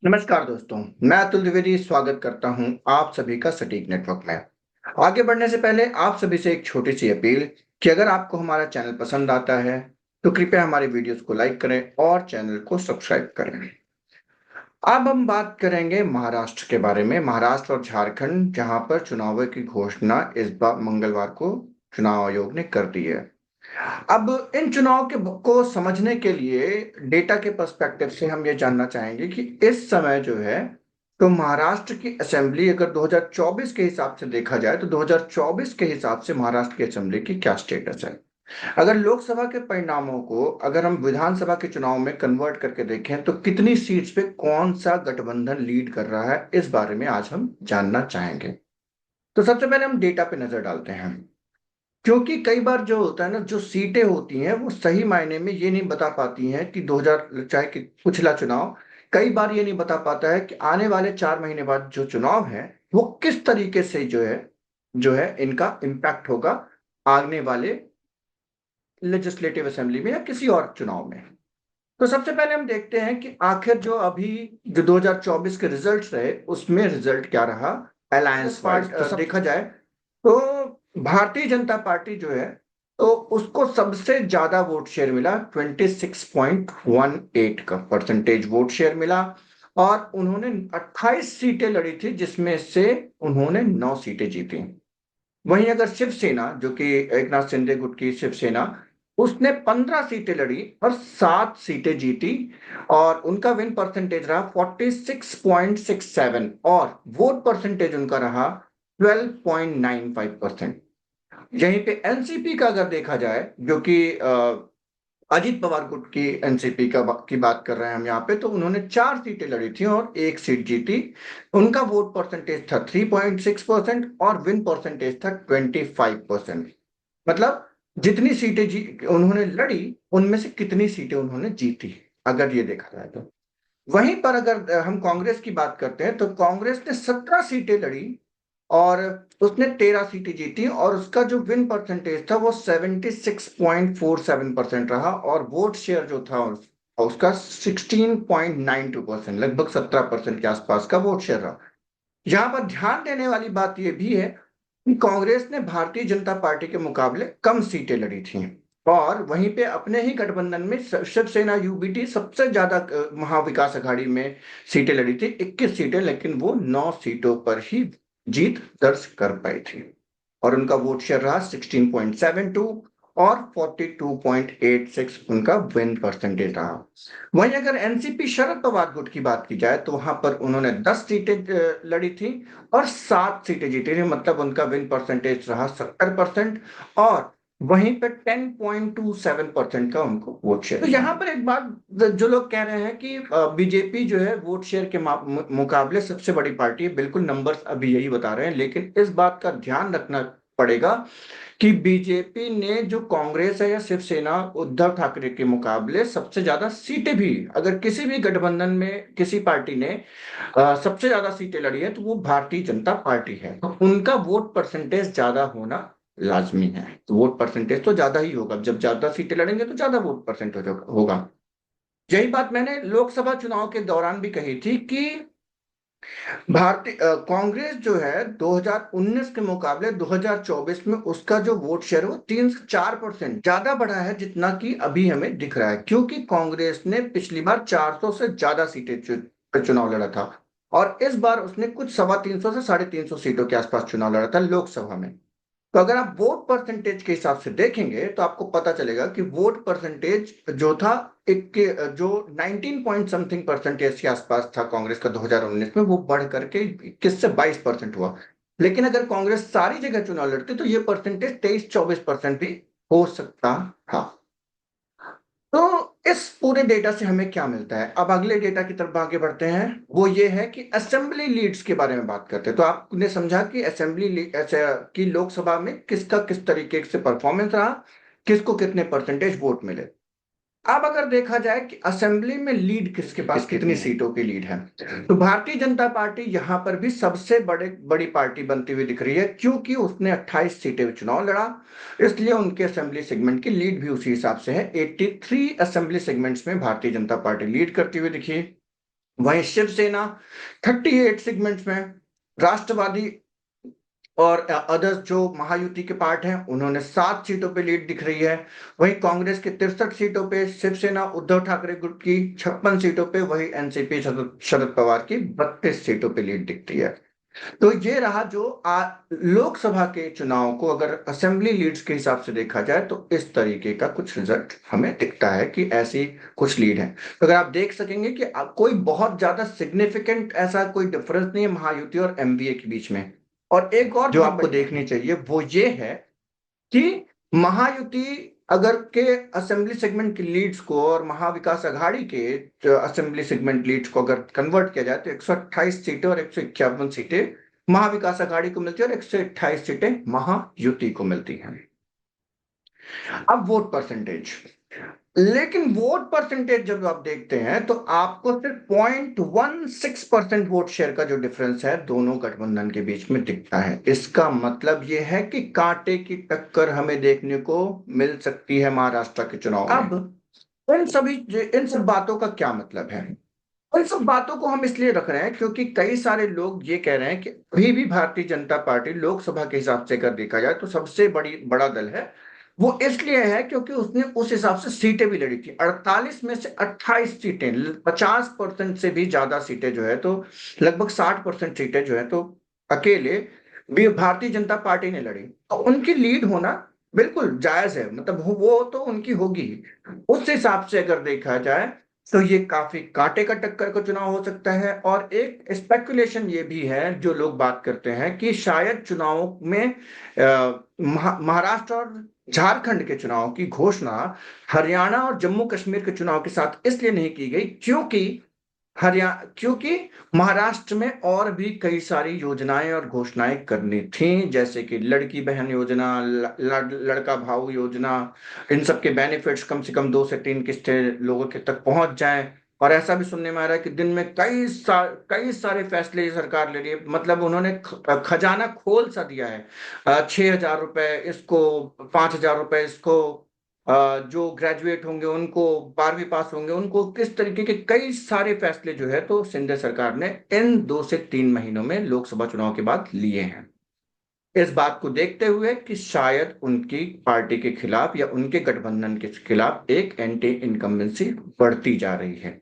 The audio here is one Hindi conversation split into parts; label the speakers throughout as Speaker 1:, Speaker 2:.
Speaker 1: नमस्कार दोस्तों, मैं अतुल द्विवेदी स्वागत करता हूं आप सभी का सटीक नेटवर्क में। आगे बढ़ने से पहले आप सभी से एक छोटी सी अपील कि अगर आपको हमारा चैनल पसंद आता है तो कृपया हमारे वीडियोस को लाइक करें और चैनल को सब्सक्राइब करें। अब हम बात करेंगे महाराष्ट्र के बारे में। महाराष्ट्र और झारखंड जहां पर चुनावों की घोषणा इस बार मंगलवार को चुनाव आयोग ने कर दी है। अब इन चुनाव के को समझने के लिए डेटा के पर्सपेक्टिव से हम ये जानना चाहेंगे कि इस समय जो है तो महाराष्ट्र की असेंबली अगर 2024 के हिसाब से देखा जाए तो 2024 के हिसाब से महाराष्ट्र की असेंबली की क्या स्टेटस है। अगर लोकसभा के परिणामों को अगर हम विधानसभा के चुनाव में कन्वर्ट करके देखें तो कितनी सीट्स पे कौन सा गठबंधन लीड कर रहा है, इस बारे में आज हम जानना चाहेंगे। तो सबसे पहले हम डेटा पे नजर डालते हैं, क्योंकि कई बार जो होता है ना, जो सीटें होती हैं वो सही मायने में ये नहीं बता पाती हैं कि 2000 चाहे कि पिछला चुनाव कई बार ये नहीं बता पाता है कि आने वाले 4 महीने बाद जो चुनाव है वो किस तरीके से जो है इनका इम्पैक्ट होगा आने वाले लेजिस्लेटिव असेंबली में या किसी और चुनाव में। तो सबसे पहले हम देखते हैं कि आखिर जो अभी जो 2024 के रिजल्ट्स रहे उसमें रिजल्ट क्या रहा अलायंस वाइज। तो देखा जाए तो भारतीय जनता पार्टी जो है तो उसको सबसे ज्यादा वोट शेयर मिला, 26.18 का परसेंटेज वोट शेयर मिला और उन्होंने 28 सीटें लड़ी थी जिसमें से उन्होंने 9 सीटें जीती। वहीं अगर शिवसेना जो कि एक नाथ शिंदे गुट की शिवसेना, उसने 15 सीटें लड़ी और 7 सीटें जीती और उनका विन परसेंटेज रहा 46.67 और वोट परसेंटेज उनका रहा 12.95%। यहीं पे एनसीपी का अगर देखा जाए जो कि अजीत पवार गुट की एनसीपी की बात कर रहे हैं हम यहाँ पे, तो उन्होंने 4 सीटें लड़ी थी और 1 सीट जीती। उनका वोट परसेंटेज था 3.6% और विन परसेंटेज था 25%। मतलब जितनी सीटें उन्होंने लड़ी उनमें से कितनी सीटें उन्होंने जीती, अगर ये देखा जाए तो। वहीं पर अगर हम कांग्रेस की बात करते हैं तो कांग्रेस ने 17 सीटें लड़ी और उसने 13 सीटें जीती और उसका जो विन परसेंटेज था वो 76.47% रहा और वोट शेयर जो था उसका 16.92%, लगभग 17% के आसपास का वोट शेयर रहा। यहाँ पर ध्यान देने वाली बात यह भी है कि कांग्रेस ने भारतीय जनता पार्टी के मुकाबले कम सीटें लड़ी थी और वहीं पे अपने ही गठबंधन में शिवसेना यूबीटी सबसे ज्यादा महाविकास अघाड़ी में सीटें लड़ी थी, 21 सीटें, लेकिन वो 9 सीटों पर ही जीत दर्ज कर पाई थी और उनका वोट शेयर रहा 16.72 और 42.86 उनका विन परसेंटेज रहा। वहीं अगर एनसीपी शरद पवार गुट की बात की जाए तो वहां पर उन्होंने 10 सीटें लड़ी थी और 7 सीटें जीती थी, मतलब उनका विन परसेंटेज रहा 70% और वहीं पे 10.27% का उनको वोट शेयर। तो यहाँ पर एक बात, जो लोग कह रहे हैं कि बीजेपी जो है वोट शेयर के मुकाबले सबसे बड़ी पार्टी है, बिल्कुल नंबर्स अभी यही बता रहे हैं, लेकिन इस बात का ध्यान रखना पड़ेगा कि बीजेपी ने जो कांग्रेस है या शिवसेना उद्धव ठाकरे के मुकाबले सबसे ज्यादा सीटें भी, अगर किसी भी गठबंधन में किसी पार्टी ने सबसे ज्यादा सीटें लड़ी है तो वो भारतीय जनता पार्टी है, तो उनका वोट परसेंटेज ज्यादा होना लाजमी है। तो वोट परसेंटेज तो ज्यादा ही होगा, जब ज्यादा सीटें लड़ेंगे तो ज्यादा वोट परसेंटेज होगा। यही बात मैंने लोकसभा चुनाव के दौरान भी कही थी कि भारतीय कांग्रेस जो है 2019 के मुकाबले 2024 में उसका जो वोट शेयर है वो 3 से 4% ज्यादा बढ़ा है, जितना कि अभी हमें दिख रहा है, क्योंकि कांग्रेस ने पिछली बार 400 से ज्यादा सीटें पे चुनाव लड़ा था और इस बार उसने कुछ 350 से 350 सीटों के आसपास चुनाव लड़ा था लोकसभा में। तो अगर आप वोट परसेंटेज के हिसाब से देखेंगे तो आपको पता चलेगा कि वोट परसेंटेज जो था एक जो 19 पॉइंट समथिंग परसेंटेज के आसपास था कांग्रेस का 2019 में, वो बढ़ करके 21 से 22% हुआ। लेकिन अगर कांग्रेस सारी जगह चुनाव लड़ती तो ये परसेंटेज 23-24% भी हो सकता था। तो इस पूरे डेटा से हमें क्या मिलता है, अब अगले डेटा की तरफ आगे बढ़ते हैं। वो ये है कि असेंबली लीड्स के बारे में बात करते हैं। तो आपने समझा कि असेंबली की लोकसभा में किसका किस तरीके से परफॉर्मेंस रहा, किसको कितने परसेंटेज वोट मिले। अब अगर देखा जाए कि असेंबली में लीड किसके पास कितनी सीटों की लीड है, तो भारतीय जनता पार्टी यहां पर भी सबसे बड़ी पार्टी बनती हुई दिख रही है, क्योंकि उसने 28 सीटें में चुनाव लड़ा, इसलिए उनके असेंबली सेगमेंट की लीड भी उसी हिसाब से है। 83 असेंबली सेगमेंट्स में भारतीय जनता पार्टी लीड करती हुई दिखी। वहीं शिवसेना 38 सेगमेंट्स में, राष्ट्रवादी और अदर्स जो महायुति के पार्ट हैं उन्होंने 7 सीटों पे लीड दिख रही है। वहीं कांग्रेस की 63 सीटों पे, शिवसेना उद्धव ठाकरे गुट की 56 सीटों पे, वही एनसीपी शरद पवार की 32 सीटों पे लीड दिखती है। तो ये रहा जो लोकसभा के चुनाव को अगर असेंबली लीड्स के हिसाब से देखा जाए तो इस तरीके का कुछ रिजल्ट हमें दिखता है कि ऐसी कुछ लीड है। तो अगर आप देख सकेंगे कि कोई बहुत ज्यादा सिग्निफिकेंट ऐसा कोई डिफरेंस नहीं है महायुति और एमवीए के बीच में। और एक और जो आपको देखनी चाहिए वो ये है कि महायुति अगर के असेंबली सेगमेंट की लीड्स को और महाविकास आघाड़ी के असेंबली सेगमेंट लीड्स को अगर कन्वर्ट किया जाए तो 128 सीटें और 151 सीटें महाविकास आघाड़ी को मिलती है और 128 सीटें महायुति को मिलती हैं। अब वोट परसेंटेज, लेकिन वोट परसेंटेज जब आप देखते हैं तो आपको सिर्फ 0.16% वोट शेयर का जो डिफरेंस है दोनों गठबंधन के बीच में दिखता है। इसका मतलब यह है कि कांटे की टक्कर हमें देखने को मिल सकती है महाराष्ट्र के चुनाव में। अब इन सब बातों का क्या मतलब है? इन सब बातों को हम इसलिए रख रहे हैं क्योंकि कई सारे लोग ये कह रहे हैं कि अभी भी भारतीय जनता पार्टी लोकसभा के हिसाब से अगर देखा जाए तो सबसे बड़ा दल है। वो इसलिए है क्योंकि उसने उस हिसाब से सीटें भी लड़ी थी, 48 में से 28 सीटें, 50% से भी ज्यादा सीटें जो है तो लगभग 60% सीटें जो है तो अकेले भी भारतीय जनता पार्टी ने लड़ी। तो उनकी लीड होना बिल्कुल जायज है, मतलब वो तो उनकी होगी। उस हिसाब से अगर देखा जाए तो ये काफी कांटे का टक्कर का चुनाव हो सकता है। और एक स्पेकुलेशन ये भी है, जो लोग बात करते हैं कि शायद चुनाव में महाराष्ट्र और झारखंड के चुनाव की घोषणा हरियाणा और जम्मू कश्मीर के चुनाव के साथ इसलिए नहीं की गई क्योंकि महाराष्ट्र में और भी कई सारी योजनाएं और घोषणाएं करनी थी, जैसे कि लड़की बहन योजना, लड़का भाऊ योजना। इन सब के बेनिफिट्स कम से कम 2 से 3 किस्तें लोगों के तक पहुंच जाएं। और ऐसा भी सुनने में आ रहा है कि दिन में कई सारे फैसले ये सरकार ले रही है, मतलब उन्होंने खजाना खोल सा दिया है। 6,000 रुपए इसको, 5,000 रुपए इसको, जो ग्रेजुएट होंगे उनको, 12वीं पास होंगे उनको, किस तरीके के कई सारे फैसले जो है तो सिंधिया सरकार ने इन 2 से 3 महीनों में लोकसभा चुनाव के बाद लिए हैं। इस बात को देखते हुए कि शायद उनकी पार्टी के खिलाफ या उनके गठबंधन के खिलाफ एक एंटी इनकम्बेंसी बढ़ती जा रही है।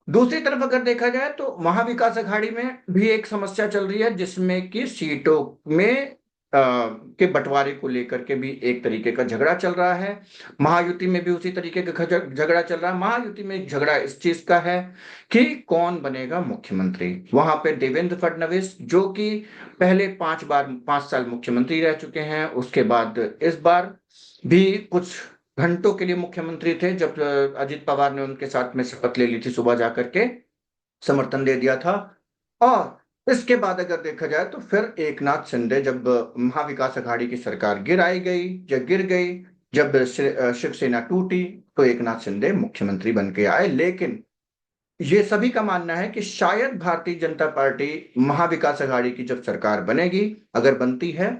Speaker 1: दूसरी तरफ अगर देखा जाए तो महाविकास अघाड़ी में भी एक समस्या चल रही है, जिसमें कि सीटों में के बंटवारे को लेकर के भी एक तरीके का झगड़ा चल रहा है। महायुति में भी उसी तरीके का झगड़ा चल रहा है। महायुति में झगड़ा इस चीज का है कि कौन बनेगा मुख्यमंत्री। वहां पे देवेंद्र फडणवीस, जो कि पहले 5 साल मुख्यमंत्री रह चुके हैं, उसके बाद इस बार भी कुछ घंटों के लिए मुख्यमंत्री थे जब अजित पवार ने उनके साथ में शपथ ले ली थी, सुबह जाकर के समर्थन दे दिया था। और इसके बाद अगर देखा जाए तो फिर एकनाथ शिंदे, जब महाविकास अघाड़ी की सरकार गिर गई, जब शिवसेना टूटी, तो एकनाथ शिंदे मुख्यमंत्री बन के आए। लेकिन ये सभी का मानना है कि शायद भारतीय जनता पार्टी महाविकास अघाड़ी की जब सरकार बनेगी, अगर बनती है,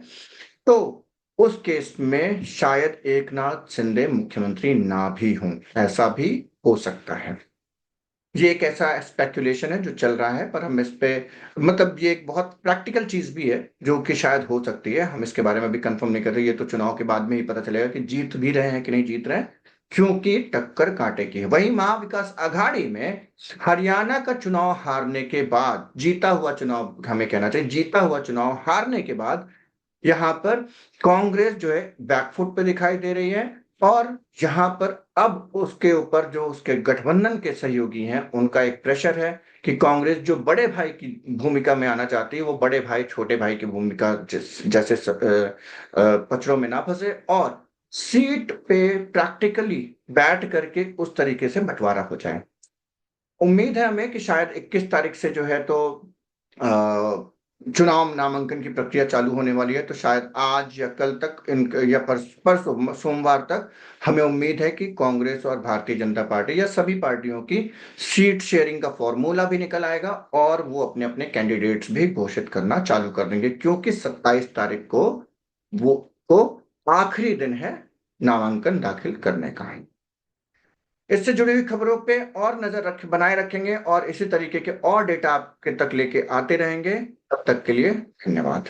Speaker 1: तो उस केस में शायद एकनाथ शिंदे मुख्यमंत्री ना भी हों, ऐसा भी हो सकता है। ये एक ऐसा स्पेकुलेशन है जो चल रहा है, पर हम इस पे, मतलब ये एक बहुत प्रैक्टिकल चीज भी है जो कि शायद हो सकती है। हम इसके बारे में भी कंफर्म नहीं कर रहे, ये तो चुनाव के बाद में ही पता चलेगा कि जीत भी रहे हैं कि नहीं जीत रहे हैं, क्योंकि टक्कर कांटे की है। वहीं महाविकास आघाड़ी में हरियाणा का चुनाव हारने के बाद, जीता हुआ चुनाव हमें कहना चाहिए, जीता हुआ चुनाव हारने के बाद यहाँ पर कांग्रेस जो है बैकफुट पे दिखाई दे रही है। और यहाँ पर अब उसके ऊपर जो उसके गठबंधन के सहयोगी हैं उनका एक प्रेशर है कि कांग्रेस जो बड़े भाई की भूमिका में आना चाहती है, वो बड़े भाई छोटे भाई की भूमिका जैसे पचड़ों में ना फंसे और सीट पे प्रैक्टिकली बैठ करके उस तरीके से बंटवारा हो जाए। उम्मीद है हमें कि शायद 21 तारीख से जो है तो चुनाव नामांकन की प्रक्रिया चालू होने वाली है, तो शायद आज या कल तक या परसों सोमवार तक हमें उम्मीद है कि कांग्रेस और भारतीय जनता पार्टी या सभी पार्टियों की सीट शेयरिंग का फॉर्मूला भी निकल आएगा और वो अपने अपने कैंडिडेट्स भी घोषित करना चालू कर देंगे, क्योंकि 27 तारीख को वो आखिरी दिन है नामांकन दाखिल करने का। इससे जुड़ी हुई खबरों पे और नजर बनाए रखेंगे और इसी तरीके के और डेटा आपके तक लेके आते रहेंगे। तब तक के लिए धन्यवाद।